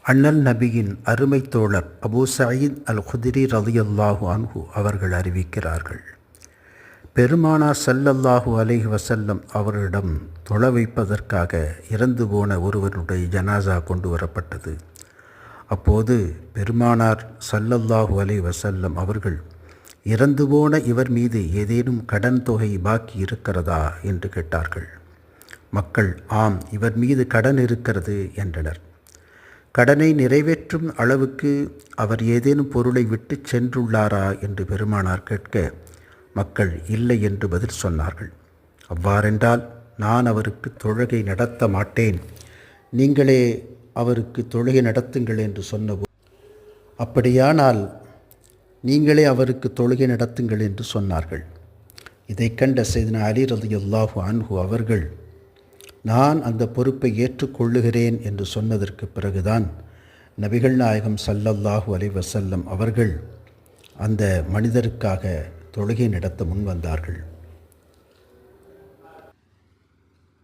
அண்ணல் நபியின் அருமை தோழர் அபூ சயீத் அல் குத்ரி ரலியல்லாஹு அன்ஹு அவர்கள் அறிவிக்கிறார்கள், பெருமானார் ஸல்லல்லாஹு அலைஹி வஸல்லம் அவரிடம் தொழ வைப்பதற்காக இறந்து போன ஒருவருடைய ஜனாசா கொண்டு வரப்பட்டது. அப்போது பெருமானார் ஸல்லல்லாஹு அலைஹி வஸல்லம் அவர்கள், இறந்து போன இவர் மீது ஏதேனும் கடன் தொகை பாக்கி இருக்கிறதா என்று கேட்டார்கள். மக்கள், ஆம், இவர் மீது கடன் இருக்கிறது என்றனர். கடனை நிறைவேற்றும் அளவுக்கு அவர் ஏதேனும் பொருளை விட்டு சென்றுள்ளாரா என்று பெருமானார் கேட்க, மக்கள் இல்லை என்று பதில் சொன்னார்கள். அவ்வாறென்றால் நான் அவருக்கு தொழுகை நடத்த மாட்டேன், நீங்களே அவருக்கு தொழுகை நடத்துங்கள் என்று சொன்னபோது, அப்படியானால் நீங்களே அவருக்கு தொழுகை நடத்துங்கள் என்று சொன்னார்கள். இதை கண்ட சையதுனா அலி ரலியல்லாஹு அன்ஹு அவர்கள், நான் அந்த பொறுப்பை ஏற்றுக்கொள்ளுகிறேன் என்று சொன்னதற்கு பிறகுதான் நபிகள் நாயகம் ஸல்லல்லாஹு அலைஹி வஸல்லம் அவர்கள் அந்த மனிதருக்காக தொழுகை நடத்த முன்வந்தார்கள்.